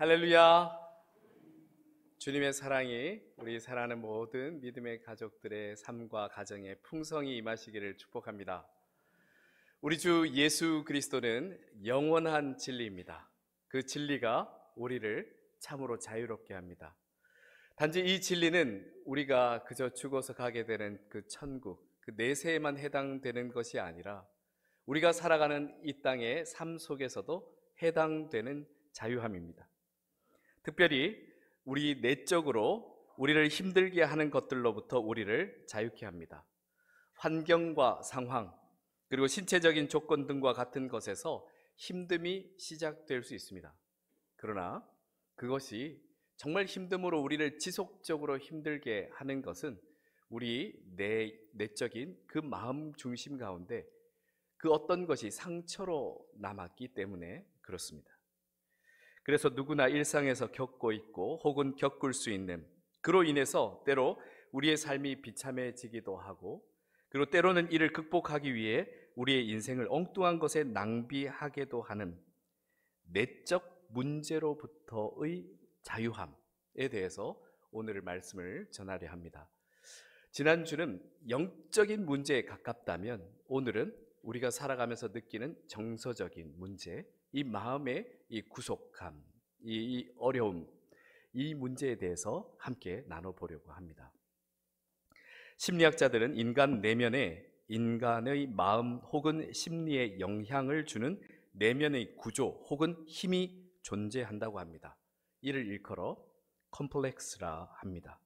할렐루야. 주님의 사랑이 우리 사랑하는 모든 믿음의 가족들의 삶과 가정에 풍성히 임하시기를 축복합니다. 우리 주 예수 그리스도는 영원한 진리입니다. 그 진리가 우리를 참으로 자유롭게 합니다. 단지 이 진리는 우리가 그저 죽어서 가게 되는 그 천국, 그 내세에만 해당되는 것이 아니라 우리가 살아가는 이 땅의 삶 속에서도 해당되는 자유함입니다. 특별히 우리 내적으로 우리를 힘들게 하는 것들로부터 우리를 자유케 합니다. 환경과 상황, 그리고 신체적인 조건 등과 같은 것에서 힘듦이 시작될 수 있습니다. 그러나 그것이 정말 힘듦으로 우리를 지속적으로 힘들게 하는 것은 우리 내적인 그 마음 중심 가운데 그 어떤 것이 상처로 남았기 때문에 그렇습니다. 그래서 누구나 일상에서 겪고 있고 혹은 겪을 수 있는, 그로 인해서 때로 우리의 삶이 비참해지기도 하고, 그리고 때로는 이를 극복하기 위해 우리의 인생을 엉뚱한 것에 낭비하게도 하는 내적 문제로부터의 자유함에 대해서 오늘 말씀을 전하려 합니다. 지난주는 영적인 문제에 가깝다면 오늘은 우리가 살아가면서 느끼는 정서적인 문제, 이 마음의 이 구속함, 이 어려움, 이 문제에 대해서 함께 나눠보려고 합니다. 심리학자들은 인간 내면에 인간의 마음 혹은 심리에 영향을 주는 내면의 구조 혹은 힘이 존재한다고 합니다. 이를 일컬어 컴플렉스라 합니다.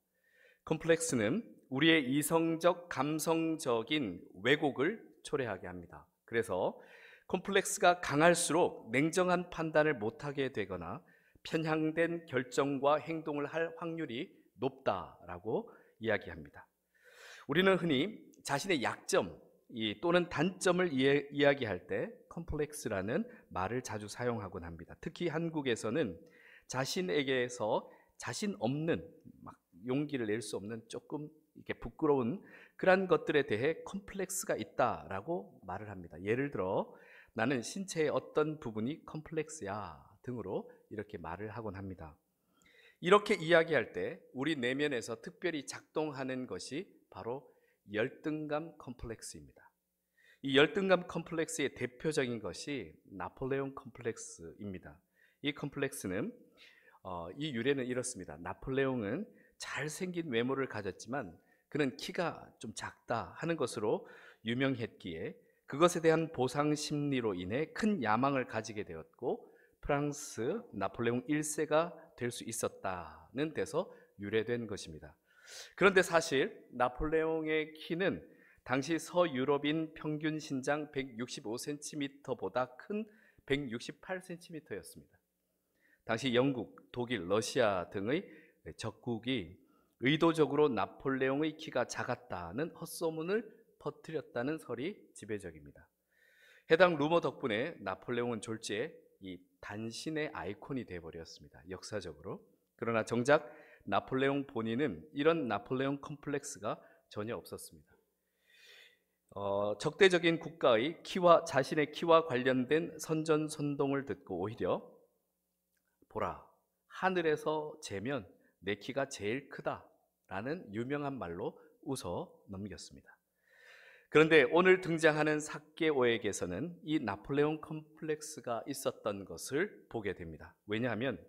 컴플렉스는 우리의 이성적, 감성적인 왜곡을 초래하게 합니다. 그래서 컴플렉스가 강할수록 냉정한 판단을 못하게 되거나 편향된 결정과 행동을 할 확률이 높다라고 이야기합니다. 우리는 흔히 자신의 약점 또는 단점을 이야기할 때 컴플렉스라는 말을 자주 사용하곤 합니다. 특히 한국에서는 자신에게서 자신 없는, 막 용기를 낼 수 없는 조금 이렇게 부끄러운 그런 것들에 대해 컴플렉스가 있다라고 말을 합니다. 예를 들어 나는 신체의 어떤 부분이 컴플렉스야 등으로 이렇게 말을 하곤 합니다. 이렇게 이야기할 때 우리 내면에서 특별히 작동하는 것이 바로 열등감 컴플렉스입니다. 이 열등감 컴플렉스의 대표적인 것이 나폴레옹 컴플렉스입니다. 이 컴플렉스는 이 유래는 이렇습니다. 나폴레옹은 잘생긴 외모를 가졌지만 그는 키가 좀 작다 하는 것으로 유명했기에 그것에 대한 보상 심리로 인해 큰 야망을 가지게 되었고 프랑스 나폴레옹 1세가 될 수 있었다는 데서 유래된 것입니다. 그런데 사실 나폴레옹의 키는 당시 서유럽인 평균 신장 165cm보다 큰 168cm였습니다. 당시 영국, 독일, 러시아 등의 적국이 의도적으로 나폴레옹의 키가 작았다는 헛소문을 퍼뜨렸다는 설이 지배적입니다. 해당 루머 덕분에 나폴레옹은 졸지에 이 단신의 아이콘이 되어버렸습니다. 역사적으로. 그러나 정작 나폴레옹 본인은 이런 나폴레옹 컴플렉스가 전혀 없었습니다. 적대적인 국가의 자신의 키와 관련된 선전선동을 듣고 오히려 보라, 하늘에서 재면 내 키가 제일 크다라는 유명한 말로 웃어 넘겼습니다. 그런데 오늘 등장하는 삭개오에게서는 이 나폴레옹 컴플렉스가 있었던 것을 보게 됩니다. 왜냐하면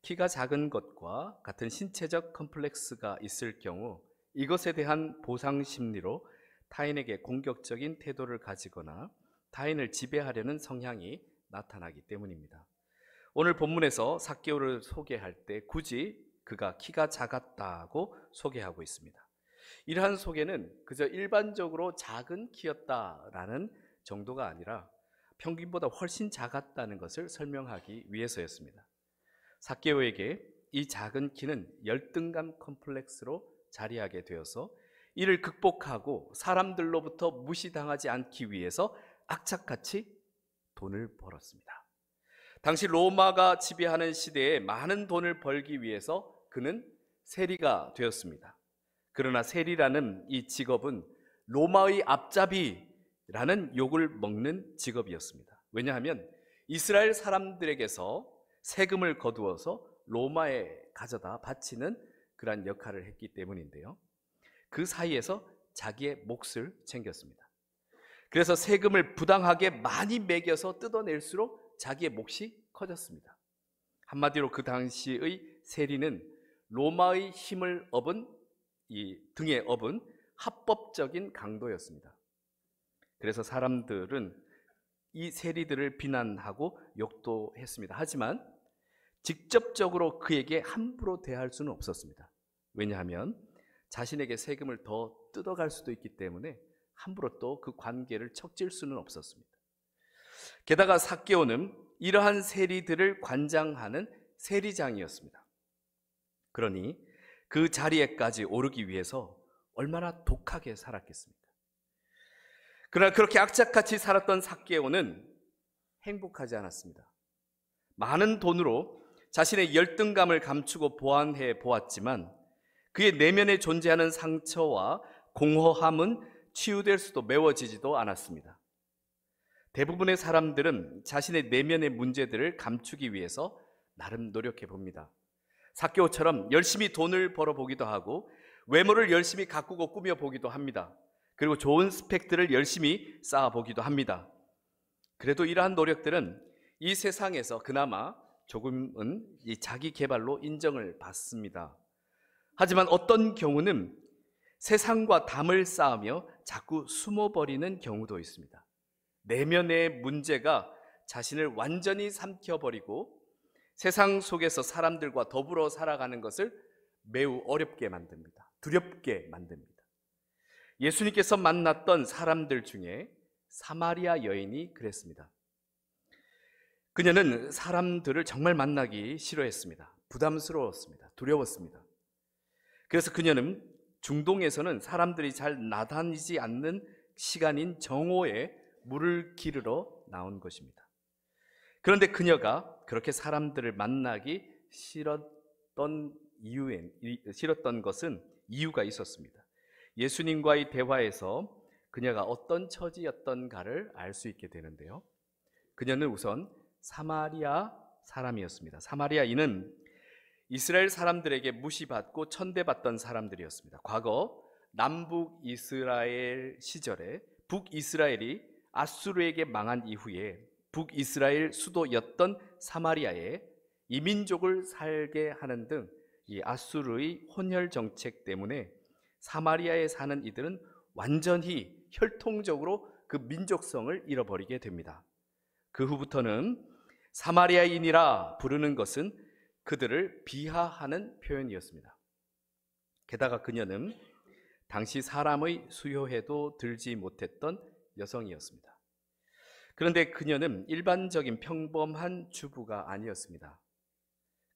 키가 작은 것과 같은 신체적 컴플렉스가 있을 경우 이것에 대한 보상 심리로 타인에게 공격적인 태도를 가지거나 타인을 지배하려는 성향이 나타나기 때문입니다. 오늘 본문에서 삭개오를 소개할 때 굳이 그가 키가 작았다고 소개하고 있습니다. 이러한 소개는 그저 일반적으로 작은 키였다라는 정도가 아니라 평균보다 훨씬 작았다는 것을 설명하기 위해서였습니다. 삭개오에게 이 작은 키는 열등감 컴플렉스로 자리하게 되어서 이를 극복하고 사람들로부터 무시당하지 않기 위해서 악착같이 돈을 벌었습니다. 당시 로마가 지배하는 시대에 많은 돈을 벌기 위해서 그는 세리가 되었습니다. 그러나 세리라는 이 직업은 로마의 앞잡이라는 욕을 먹는 직업이었습니다. 왜냐하면 이스라엘 사람들에게서 세금을 거두어서 로마에 가져다 바치는 그러한 역할을 했기 때문인데요. 그 사이에서 자기의 몫을 챙겼습니다. 그래서 세금을 부당하게 많이 매겨서 뜯어낼수록 자기의 몫이 커졌습니다. 한마디로 그 당시의 세리는 로마의 힘을 등에 업은 합법적인 강도였습니다. 그래서 사람들은 이 세리들을 비난하고 욕도 했습니다. 하지만 직접적으로 그에게 함부로 대할 수는 없었습니다. 왜냐하면 자신에게 세금을 더 뜯어갈 수도 있기 때문에 함부로 또 그 관계를 척질 수는 없었습니다. 게다가 삭개오는 이러한 세리들을 관장하는 세리장이었습니다. 그러니 그 자리에까지 오르기 위해서 얼마나 독하게 살았겠습니까? 그러나 그렇게 악착같이 살았던 삭개오는 행복하지 않았습니다. 많은 돈으로 자신의 열등감을 감추고 보완해 보았지만 그의 내면에 존재하는 상처와 공허함은 치유될 수도 메워지지도 않았습니다. 대부분의 사람들은 자신의 내면의 문제들을 감추기 위해서 나름 노력해 봅니다. 삭개오처럼 열심히 돈을 벌어보기도 하고 외모를 열심히 가꾸고 꾸며보기도 합니다. 그리고 좋은 스펙들을 열심히 쌓아보기도 합니다. 그래도 이러한 노력들은 이 세상에서 그나마 조금은 이 자기 개발로 인정을 받습니다. 하지만 어떤 경우는 세상과 담을 쌓으며 자꾸 숨어버리는 경우도 있습니다. 내면의 문제가 자신을 완전히 삼켜버리고 세상 속에서 사람들과 더불어 살아가는 것을 매우 어렵게 만듭니다. 두렵게 만듭니다. 예수님께서 만났던 사람들 중에 사마리아 여인이 그랬습니다. 그녀는 사람들을 정말 만나기 싫어했습니다. 부담스러웠습니다. 두려웠습니다. 그래서 그녀는 중동에서는 사람들이 잘 나다니지 않는 시간인 정오에 물을 기르러 나온 것입니다. 그런데 그녀가 그렇게 사람들을 만나기 싫었던 것은 이유가 있었습니다. 예수님과의 대화에서 그녀가 어떤 처지였던가를 알 수 있게 되는데요. 그녀는 우선 사마리아 사람이었습니다. 사마리아인은 이스라엘 사람들에게 무시받고 천대받던 사람들이었습니다. 과거 남북 이스라엘 시절에 북이스라엘이 아수르에게 망한 이후에 북이스라엘 수도였던 사마리아에 이민족을 살게 하는 등 이 아수르의 혼혈 정책 때문에 사마리아에 사는 이들은 완전히 혈통적으로 그 민족성을 잃어버리게 됩니다. 그 후부터는 사마리아인이라 부르는 것은 그들을 비하하는 표현이었습니다. 게다가 그녀는 당시 사람의 수요에도 들지 못했던 여성이었습니다. 그런데 그녀는 일반적인 평범한 주부가 아니었습니다.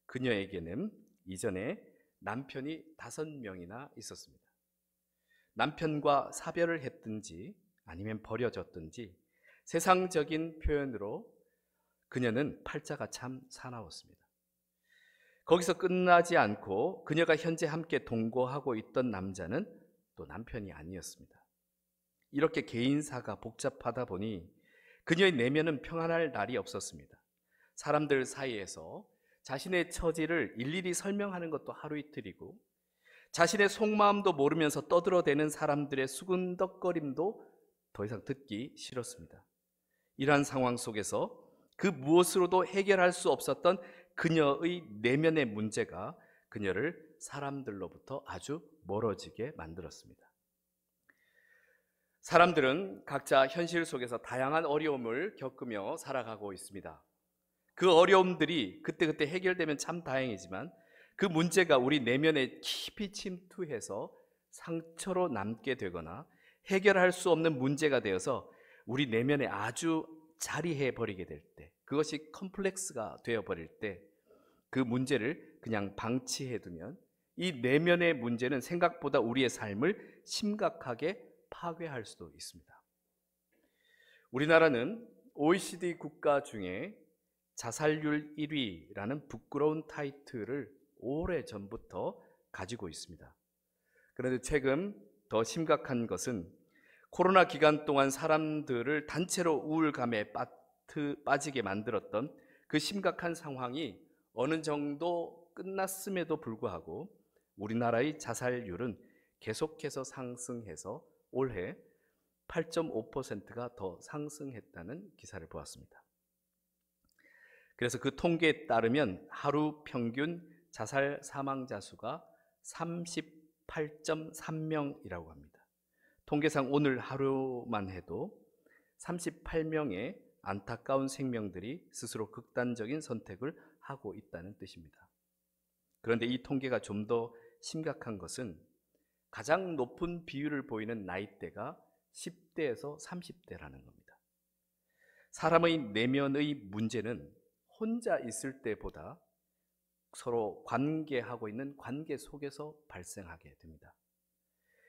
그녀에게는 이전에 남편이 5명이나 있었습니다. 남편과 사별을 했든지 아니면 버려졌든지 세상적인 표현으로 그녀는 팔자가 참 사나웠습니다. 거기서 끝나지 않고 그녀가 현재 함께 동거하고 있던 남자는 또 남편이 아니었습니다. 이렇게 개인사가 복잡하다 보니 그녀의 내면은 평안할 날이 없었습니다. 사람들 사이에서 자신의 처지를 일일이 설명하는 것도 하루 이틀이고 자신의 속마음도 모르면서 떠들어대는 사람들의 수근덕거림도 더 이상 듣기 싫었습니다. 이러한 상황 속에서 그 무엇으로도 해결할 수 없었던 그녀의 내면의 문제가 그녀를 사람들로부터 아주 멀어지게 만들었습니다. 사람들은 각자 현실 속에서 다양한 어려움을 겪으며 살아가고 있습니다. 그 어려움들이 그때그때 해결되면 참 다행이지만 그 문제가 우리 내면에 깊이 침투해서 상처로 남게 되거나 해결할 수 없는 문제가 되어서 우리 내면에 아주 자리해 버리게 될 때, 그것이 컴플렉스가 되어 버릴 때 그 문제를 그냥 방치해 두면 이 내면의 문제는 생각보다 우리의 삶을 심각하게 파괴할 수도 있습니다. 우리나라는 OECD 국가 중에 자살률 1위라는 부끄러운 타이틀을 오래전부터 가지고 있습니다. 그런데 최근 더 심각한 것은 코로나 기간 동안 사람들을 단체로 우울감에 빠지게 만들었던 그 심각한 상황이 어느 정도 끝났음에도 불구하고 우리나라의 자살률은 계속해서 상승해서 올해 8.5%가 더 상승했다는 기사를 보았습니다. 그래서 그 통계에 따르면 하루 평균 자살 사망자 수가 38.3명이라고 합니다. 통계상 오늘 하루만 해도 38명의 안타까운 생명들이 스스로 극단적인 선택을 하고 있다는 뜻입니다. 그런데 이 통계가 좀 더 심각한 것은 가장 높은 비율을 보이는 나이대가 10대에서 30대라는 겁니다. 사람의 내면의 문제는 혼자 있을 때보다 서로 관계하고 있는 관계 속에서 발생하게 됩니다.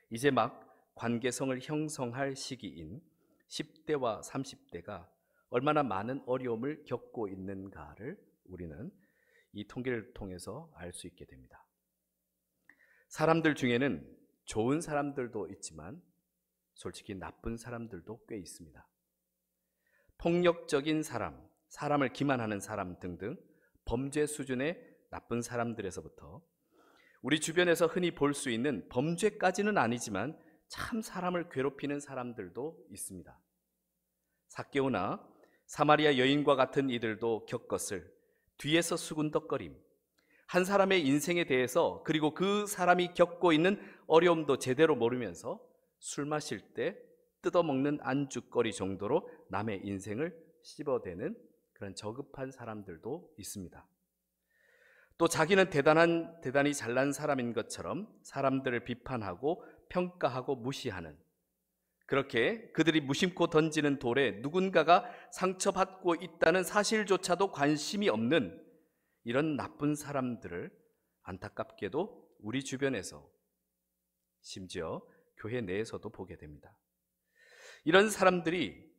이제 막 관계성을 형성할 시기인 10대와 30대가 얼마나 많은 어려움을 겪고 있는가를 우리는 이 통계를 통해서 알 수 있게 됩니다. 사람들 중에는 좋은 사람들도 있지만 솔직히 나쁜 사람들도 꽤 있습니다. 폭력적인 사람, 사람을 기만하는 사람 등등 범죄 수준의 나쁜 사람들에서부터 우리 주변에서 흔히 볼 수 있는 범죄까지는 아니지만 참 사람을 괴롭히는 사람들도 있습니다. 삭개오나 사마리아 여인과 같은 이들도 겪었을 뒤에서 수군덕거림, 한 사람의 인생에 대해서 그리고 그 사람이 겪고 있는 어려움도 제대로 모르면서 술 마실 때 뜯어먹는 안주거리 정도로 남의 인생을 씹어대는 그런 저급한 사람들도 있습니다. 또 자기는 대단히 잘난 사람인 것처럼 사람들을 비판하고 평가하고 무시하는, 그렇게 그들이 무심코 던지는 돌에 누군가가 상처받고 있다는 사실조차도 관심이 없는 이런 나쁜 사람들을 안타깝게도 우리 주변에서, 심지어 교회 내에서도 보게 됩니다. 이런 사람들이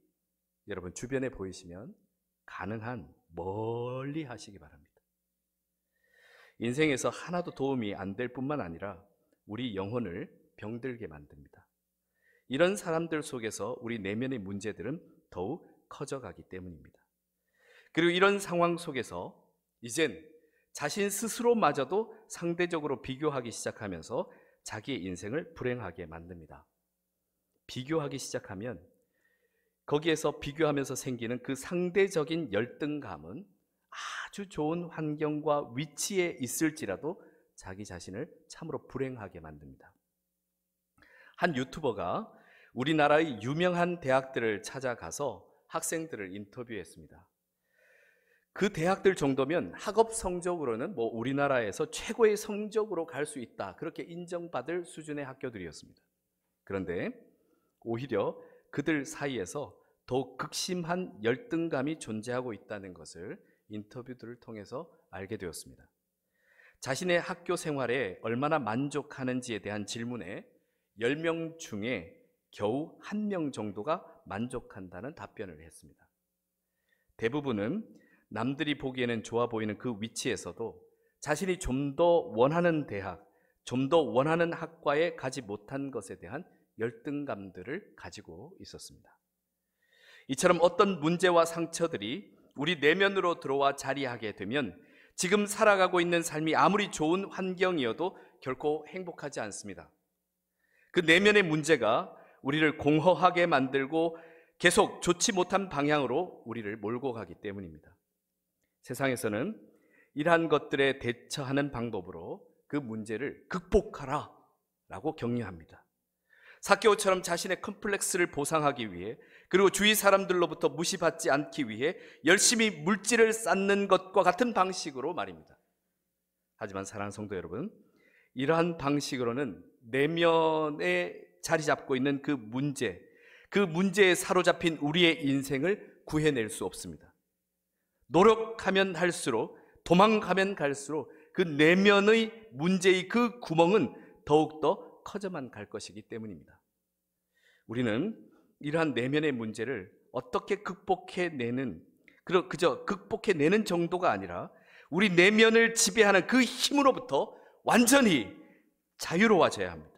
여러분 주변에 보이시면 가능한 멀리 하시기 바랍니다. 인생에서 하나도 도움이 안 될 뿐만 아니라 우리 영혼을 병들게 만듭니다. 이런 사람들 속에서 우리 내면의 문제들은 더욱 커져가기 때문입니다. 그리고 이런 상황 속에서 이젠 자신 스스로마저도 상대적으로 비교하기 시작하면서 자기의 인생을 불행하게 만듭니다. 비교하기 시작하면 거기에서 비교하면서 생기는 그 상대적인 열등감은 아주 좋은 환경과 위치에 있을지라도 자기 자신을 참으로 불행하게 만듭니다. 한 유튜버가 우리나라의 유명한 대학들을 찾아가서 학생들을 인터뷰했습니다. 그 대학들 정도면 학업 성적으로는 우리나라에서 최고의 성적으로 갈 수 있다, 그렇게 인정받을 수준의 학교들이었습니다. 그런데 오히려 그들 사이에서 더욱 극심한 열등감이 존재하고 있다는 것을 인터뷰들을 통해서 알게 되었습니다. 자신의 학교 생활에 얼마나 만족하는지에 대한 질문에 10명 중에 겨우 1명 정도가 만족한다는 답변을 했습니다. 대부분은 남들이 보기에는 좋아 보이는 그 위치에서도 자신이 좀 더 원하는 대학, 좀 더 원하는 학과에 가지 못한 것에 대한 열등감들을 가지고 있었습니다. 이처럼 어떤 문제와 상처들이 우리 내면으로 들어와 자리하게 되면 지금 살아가고 있는 삶이 아무리 좋은 환경이어도 결코 행복하지 않습니다. 그 내면의 문제가 우리를 공허하게 만들고 계속 좋지 못한 방향으로 우리를 몰고 가기 때문입니다. 세상에서는 이러한 것들에 대처하는 방법으로 그 문제를 극복하라 라고 격려합니다. 삭개오처럼 자신의 컴플렉스를 보상하기 위해, 그리고 주위 사람들로부터 무시받지 않기 위해 열심히 물질을 쌓는 것과 같은 방식으로 말입니다. 하지만 사랑하는 성도 여러분, 이러한 방식으로는 내면에 자리 잡고 있는 그 문제에 사로잡힌 우리의 인생을 구해낼 수 없습니다. 노력하면 할수록, 도망가면 갈수록 그 내면의 문제의 그 구멍은 더욱더 커져만 갈 것이기 때문입니다. 우리는 이러한 내면의 문제를 어떻게 극복해내는, 그저 극복해내는 정도가 아니라 우리 내면을 지배하는 그 힘으로부터 완전히 자유로워져야 합니다.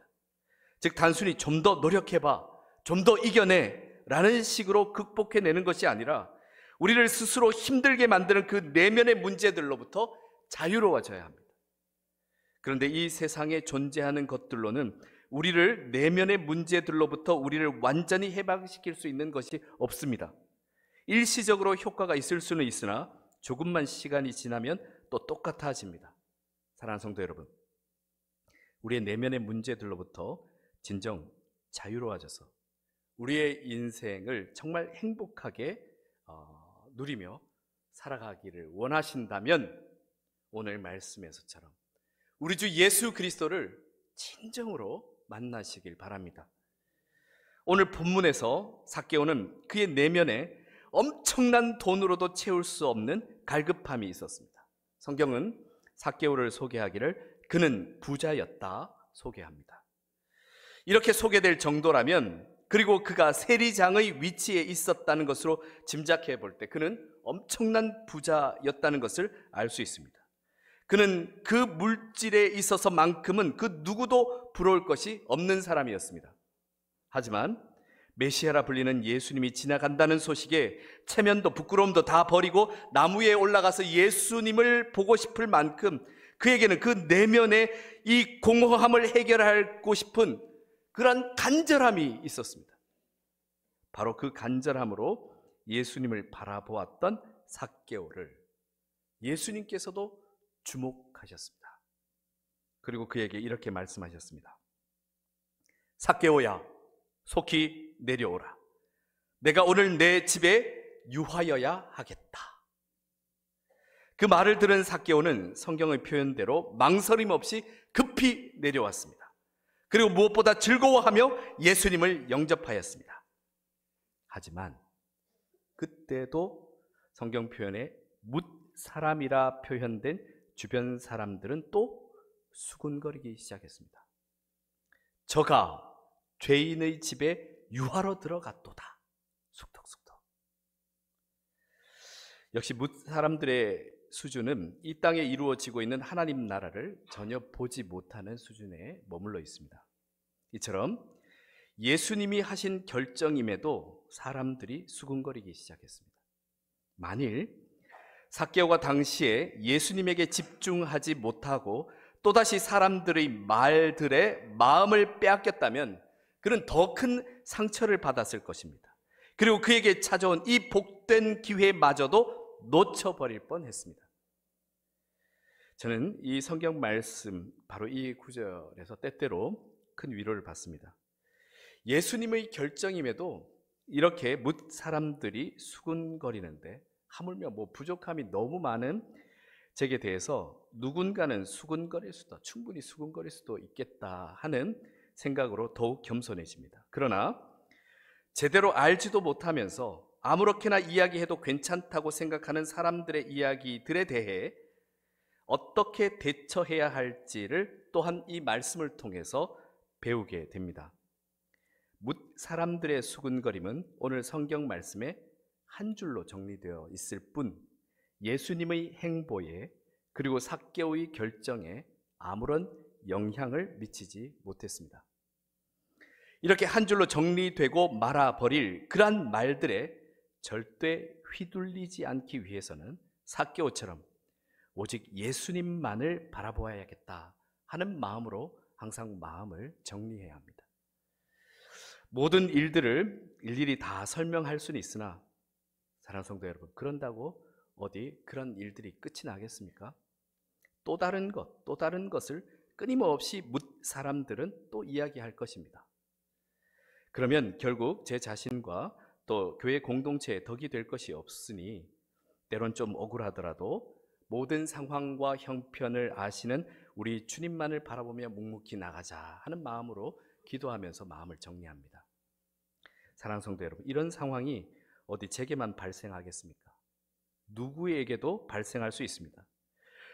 즉 단순히 좀 더 노력해봐, 좀 더 이겨내 라는 식으로 극복해내는 것이 아니라 우리를 스스로 힘들게 만드는 그 내면의 문제들로부터 자유로워져야 합니다. 그런데 이 세상에 존재하는 것들로는 우리를 내면의 문제들로부터 우리를 완전히 해방시킬 수 있는 것이 없습니다. 일시적으로 효과가 있을 수는 있으나 조금만 시간이 지나면 또 똑같아집니다. 사랑하는 성도 여러분, 우리의 내면의 문제들로부터 진정 자유로워져서 우리의 인생을 정말 행복하게 누리며 살아가기를 원하신다면 오늘 말씀에서처럼 우리 주 예수 그리스도를 진정으로 만나시길 바랍니다. 오늘 본문에서 삭개오는 그의 내면에 엄청난 돈으로도 채울 수 없는 갈급함이 있었습니다. 성경은 삭개오를 소개하기를 그는 부자였다 소개합니다. 이렇게 소개될 정도라면, 그리고 그가 세리장의 위치에 있었다는 것으로 짐작해 볼 때 그는 엄청난 부자였다는 것을 알 수 있습니다. 그는 그 물질에 있어서만큼은 그 누구도 부러울 것이 없는 사람이었습니다. 하지만 메시아라 불리는 예수님이 지나간다는 소식에 체면도 부끄러움도 다 버리고 나무 위에 올라가서 예수님을 보고 싶을 만큼 그에게는 그 내면의 이 공허함을 해결하고 싶은 그런 간절함이 있었습니다. 바로 그 간절함으로 예수님을 바라보았던 삭개오를 예수님께서도 주목하셨습니다. 그리고 그에게 이렇게 말씀하셨습니다. 삭개오야, 속히 내려오라. 내가 오늘 내 집에 유하여야 하겠다. 그 말을 들은 삭개오는 성경의 표현대로 망설임 없이 급히 내려왔습니다. 그리고 무엇보다 즐거워하며 예수님을 영접하였습니다. 하지만 그때도 성경 표현에 뭇 사람이라 표현된 주변 사람들은 또 수군거리기 시작했습니다. 저가 죄인의 집에 유하러 들어갔도다. 쑥덕쑥덕. 역시 뭇 사람들의 수준은 이 땅에 이루어지고 있는 하나님 나라를 전혀 보지 못하는 수준에 머물러 있습니다. 이처럼 예수님이 하신 결정임에도 사람들이 수군거리기 시작했습니다. 만일 삭개오가 당시에 예수님에게 집중하지 못하고 또다시 사람들의 말들에 마음을 빼앗겼다면 그는 더 큰 상처를 받았을 것입니다. 그리고 그에게 찾아온 이 복된 기회마저도 놓쳐버릴 뻔했습니다. 저는 이 성경 말씀 바로 이 구절에서 때때로 큰 위로를 받습니다. 예수님의 결정임에도 이렇게 뭇 사람들이 수군거리는데 하물며 부족함이 너무 많은 제게 대해서 누군가는 충분히 수군거릴 수도 있겠다 하는 생각으로 더욱 겸손해집니다. 그러나 제대로 알지도 못하면서 아무렇게나 이야기해도 괜찮다고 생각하는 사람들의 이야기들에 대해 어떻게 대처해야 할지를 또한 이 말씀을 통해서 배우게 됩니다. 뭇 사람들의 수군거림은 오늘 성경 말씀에 한 줄로 정리되어 있을 뿐 예수님의 행보에 그리고 삭개오의 결정에 아무런 영향을 미치지 못했습니다. 이렇게 한 줄로 정리되고 말아버릴 그러한 말들에 절대 휘둘리지 않기 위해서는 삭개오처럼 오직 예수님만을 바라보아야겠다 하는 마음으로 항상 마음을 정리해야 합니다. 모든 일들을 일일이 다 설명할 수는 있으나 사랑하는 성도 여러분, 그런다고 어디 그런 일들이 끝이 나겠습니까? 또 다른 것을 끊임없이 묻 사람들은 또 이야기할 것입니다. 그러면 결국 제 자신과 또 교회 공동체에 덕이 될 것이 없으니 때론 좀 억울하더라도 모든 상황과 형편을 아시는 우리 주님만을 바라보며 묵묵히 나가자 하는 마음으로 기도하면서 마음을 정리합니다. 사랑하는 성도 여러분, 이런 상황이 어디 제게만 발생하겠습니까? 누구에게도 발생할 수 있습니다.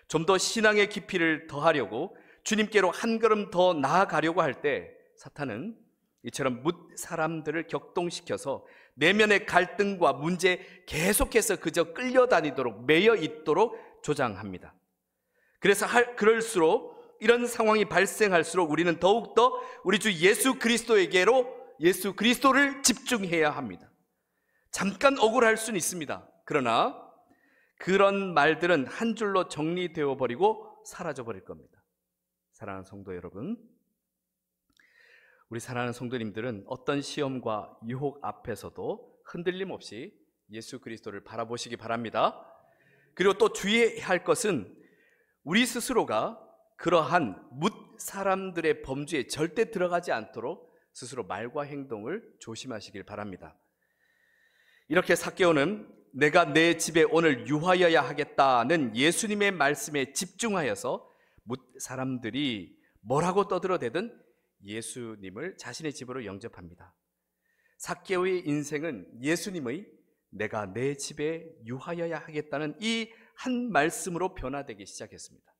좀 더 신앙의 깊이를 더하려고 주님께로 한 걸음 더 나아가려고 할 때 사탄은 이처럼 뭇 사람들을 격동시켜서 내면의 갈등과 문제에 계속해서 그저 끌려다니도록 매여 있도록 조장합니다. 그래서 그럴수록 이런 상황이 발생할수록 우리는 더욱더 우리 주 예수 그리스도에게로 예수 그리스도를 집중해야 합니다. 잠깐 억울할 수는 있습니다. 그러나 그런 말들은 한 줄로 정리되어 버리고 사라져 버릴 겁니다. 사랑하는 성도 여러분, 우리 사랑하는 성도님들은 어떤 시험과 유혹 앞에서도 흔들림 없이 예수 그리스도를 바라보시기 바랍니다. 그리고 또 주의해야 할 것은 우리 스스로가 그러한 뭇 사람들의 범주에 절대 들어가지 않도록 스스로 말과 행동을 조심하시길 바랍니다. 이렇게 삭개오는 내가 내 집에 오늘 유하여야 하겠다는 예수님의 말씀에 집중하여서 뭇 사람들이 뭐라고 떠들어대든 예수님을 자신의 집으로 영접합니다. 삭개오의 인생은 예수님의 내가 내 집에 유하여야 하겠다는 이 한 말씀으로 변화되기 시작했습니다.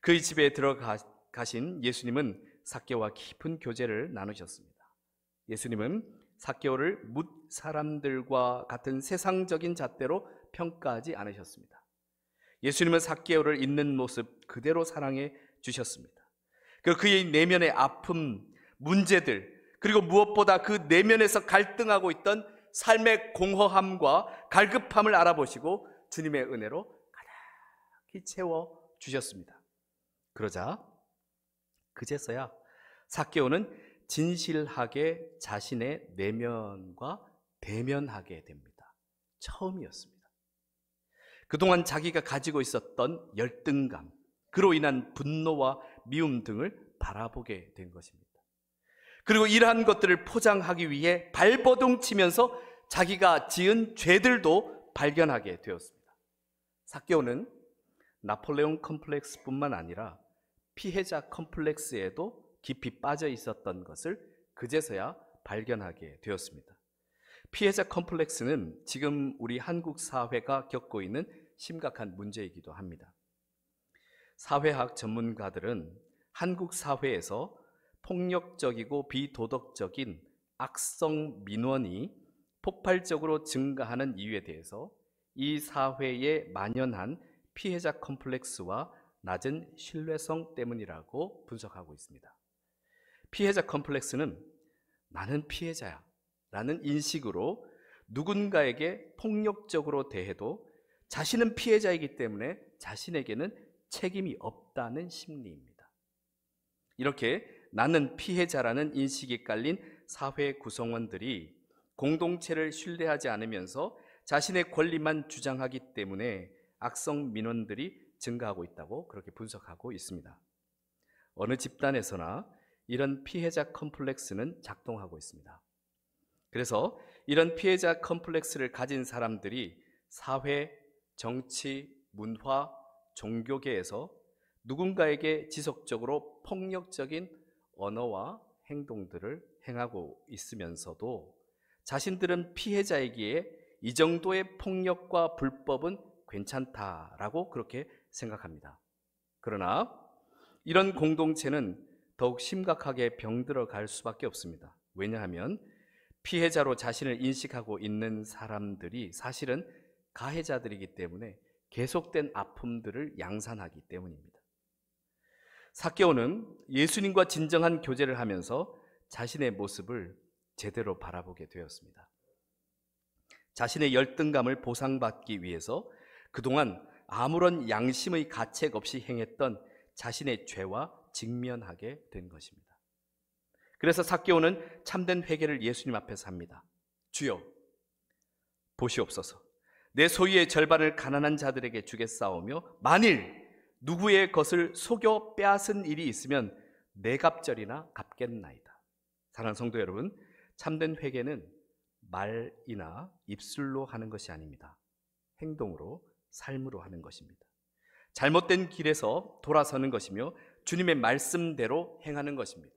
그의 집에 들어가신 예수님은 삭개오와 깊은 교제를 나누셨습니다. 예수님은 삭개오를 뭇 사람들과 같은 세상적인 잣대로 평가하지 않으셨습니다. 예수님은 삭개오를 있는 모습 그대로 사랑해 주셨습니다. 그의 내면의 아픔, 문제들, 그리고 무엇보다 그 내면에서 갈등하고 있던 삶의 공허함과 갈급함을 알아보시고 주님의 은혜로 가득히 채워주셨습니다. 그러자 그제서야 삭개오는 진실하게 자신의 내면과 대면하게 됩니다. 처음이었습니다. 그동안 자기가 가지고 있었던 열등감, 그로 인한 분노와 미움 등을 바라보게 된 것입니다. 그리고 이러한 것들을 포장하기 위해 발버둥 치면서 자기가 지은 죄들도 발견하게 되었습니다. 삭개오는 나폴레옹 컴플렉스뿐만 아니라 피해자 컴플렉스에도 깊이 빠져 있었던 것을 그제서야 발견하게 되었습니다. 피해자 컴플렉스는 지금 우리 한국 사회가 겪고 있는 심각한 문제이기도 합니다. 사회학 전문가들은 한국 사회에서 폭력적이고 비도덕적인 악성 민원이 폭발적으로 증가하는 이유에 대해서 이 사회에 만연한 피해자 컴플렉스와 낮은 신뢰성 때문이라고 분석하고 있습니다. 피해자 컴플렉스는 나는 피해자야 라는 인식으로 누군가에게 폭력적으로 대해도 자신은 피해자이기 때문에 자신에게는 책임이 없다는 심리입니다. 이렇게 나는 피해자라는 인식이 깔린 사회 구성원들이 공동체를 신뢰하지 않으면서 자신의 권리만 주장하기 때문에 악성 민원들이 증가하고 있다고 그렇게 분석하고 있습니다. 어느 집단에서나 이런 피해자 컴플렉스는 작동하고 있습니다. 그래서 이런 피해자 컴플렉스를 가진 사람들이 사회, 정치, 문화, 종교계에서 누군가에게 지속적으로 폭력적인 언어와 행동들을 행하고 있으면서도 자신들은 피해자이기에 이 정도의 폭력과 불법은 괜찮다라고 그렇게 생각합니다. 그러나 이런 공동체는 더욱 심각하게 병들어 갈 수밖에 없습니다. 왜냐하면 피해자로 자신을 인식하고 있는 사람들이 사실은 가해자들이기 때문에 계속된 아픔들을 양산하기 때문입니다. 삭개오는 예수님과 진정한 교제를 하면서 자신의 모습을 제대로 바라보게 되었습니다. 자신의 열등감을 보상받기 위해서 그동안 아무런 양심의 가책 없이 행했던 자신의 죄와 직면하게 된 것입니다. 그래서 삭개오는 참된 회개를 예수님 앞에서 합니다. 주여, 보시옵소서. 내 소유의 절반을 가난한 자들에게 주겠사오며 만일 누구의 것을 속여 빼앗은 일이 있으면 네 갑절이나 갚겠나이다. 사랑하는 성도 여러분, 참된 회개는 말이나 입술로 하는 것이 아닙니다. 행동으로, 삶으로 하는 것입니다. 잘못된 길에서 돌아서는 것이며 주님의 말씀대로 행하는 것입니다.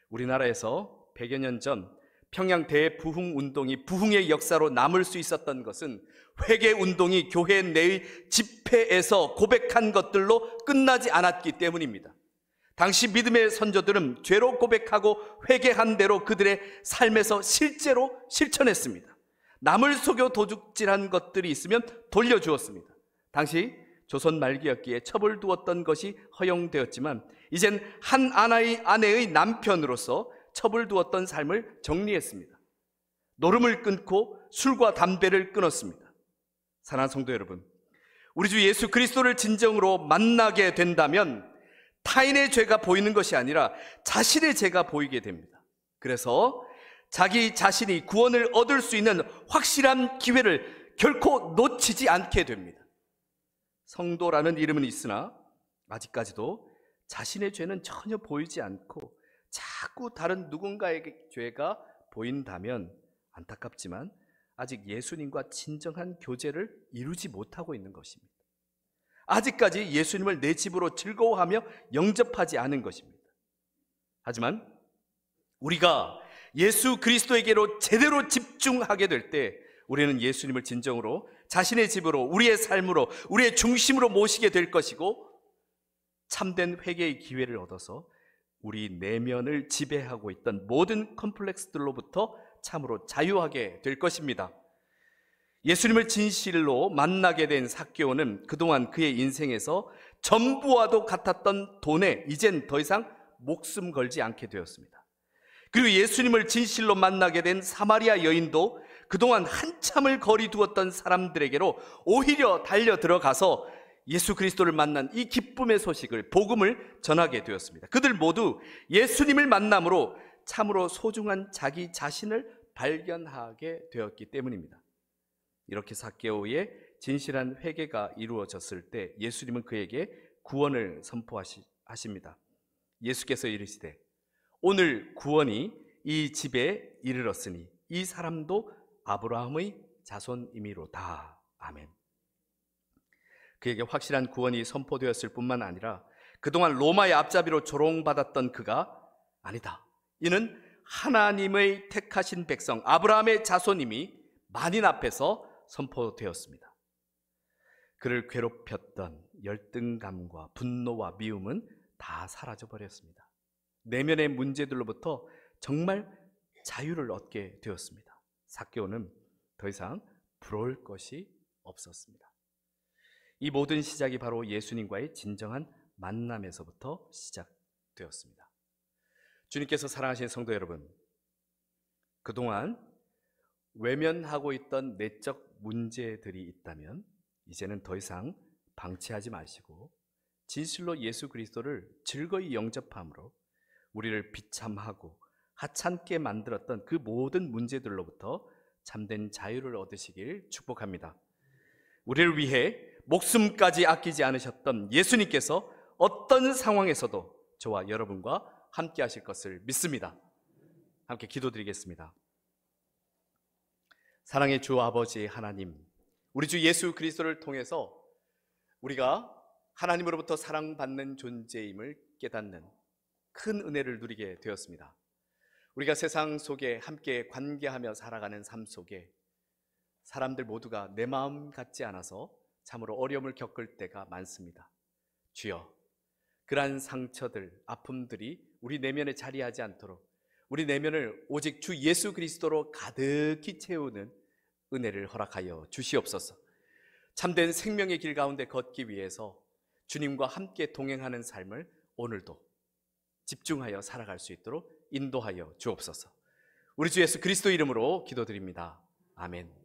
우리나라에서 100여 년 전 평양 대부흥운동이 부흥의 역사로 남을 수 있었던 것은 회개운동이 교회 내의 집회에서 고백한 것들로 끝나지 않았기 때문입니다. 당시 믿음의 선조들은 죄로 고백하고 회개한 대로 그들의 삶에서 실제로 실천했습니다. 남을 속여 도둑질한 것들이 있으면 돌려주었습니다. 당시 조선 말기였기에 첩을 두었던 것이 허용되었지만 이젠 한 아내의 남편으로서 첩을 두었던 삶을 정리했습니다. 노름을 끊고 술과 담배를 끊었습니다. 사랑하는 성도 여러분, 우리 주 예수 그리스도를 진정으로 만나게 된다면 타인의 죄가 보이는 것이 아니라 자신의 죄가 보이게 됩니다. 그래서 자기 자신이 구원을 얻을 수 있는 확실한 기회를 결코 놓치지 않게 됩니다. 성도라는 이름은 있으나 아직까지도 자신의 죄는 전혀 보이지 않고 자꾸 다른 누군가의 죄가 보인다면 안타깝지만 아직 예수님과 진정한 교제를 이루지 못하고 있는 것입니다. 아직까지 예수님을 내 집으로 즐거워하며 영접하지 않은 것입니다. 하지만 우리가 예수 그리스도에게로 제대로 집중하게 될 때 우리는 예수님을 진정으로 자신의 집으로, 우리의 삶으로, 우리의 중심으로 모시게 될 것이고 참된 회개의 기회를 얻어서 우리 내면을 지배하고 있던 모든 컴플렉스들로부터 참으로 자유하게 될 것입니다. 예수님을 진실로 만나게 된 삭개오는 그동안 그의 인생에서 전부와도 같았던 돈에 이젠 더 이상 목숨 걸지 않게 되었습니다. 그리고 예수님을 진실로 만나게 된 사마리아 여인도 그동안 한참을 거리 두었던 사람들에게로 오히려 달려 들어가서 예수 그리스도를 만난 이 기쁨의 소식을, 복음을 전하게 되었습니다. 그들 모두 예수님을 만남으로 참으로 소중한 자기 자신을 발견하게 되었기 때문입니다. 이렇게 삭개오의 진실한 회개가 이루어졌을 때 예수님은 그에게 구원을 선포하십니다. 예수께서 이르시되 오늘 구원이 이 집에 이르렀으니 이 사람도 아브라함의 자손이미로다. 아멘. 그에게 확실한 구원이 선포되었을 뿐만 아니라 그동안 로마의 앞잡이로 조롱받았던 그가 아니다, 이는 하나님의 택하신 백성 아브라함의 자손임이 만인 앞에서 선포되었습니다. 그를 괴롭혔던 열등감과 분노와 미움은 다 사라져버렸습니다. 내면의 문제들로부터 정말 자유를 얻게 되었습니다. 삭개오는 더 이상 부러울 것이 없었습니다. 이 모든 시작이 바로 예수님과의 진정한 만남에서부터 시작되었습니다. 주님께서 사랑하신 성도 여러분, 그동안 외면하고 있던 내적 문제들이 있다면 이제는 더 이상 방치하지 마시고 진실로 예수 그리스도를 즐거이 영접함으로 우리를 비참하고 하찮게 만들었던 그 모든 문제들로부터 참된 자유를 얻으시길 축복합니다. 우리를 위해 목숨까지 아끼지 않으셨던 예수님께서 어떤 상황에서도 저와 여러분과 함께 하실 것을 믿습니다. 함께 기도드리겠습니다. 사랑의 주 아버지 하나님, 우리 주 예수 그리스도를 통해서 우리가 하나님으로부터 사랑받는 존재임을 깨닫는 큰 은혜를 누리게 되었습니다. 우리가 세상 속에 함께 관계하며 살아가는 삶 속에 사람들 모두가 내 마음 같지 않아서 참으로 어려움을 겪을 때가 많습니다. 주여, 그러한 상처들, 아픔들이 우리 내면에 자리하지 않도록 우리 내면을 오직 주 예수 그리스도로 가득히 채우는 은혜를 허락하여 주시옵소서. 참된 생명의 길 가운데 걷기 위해서 주님과 함께 동행하는 삶을 오늘도 집중하여 살아갈 수 있도록 인도하여 주옵소서. 우리 주 예수 그리스도 이름으로 기도드립니다. 아멘.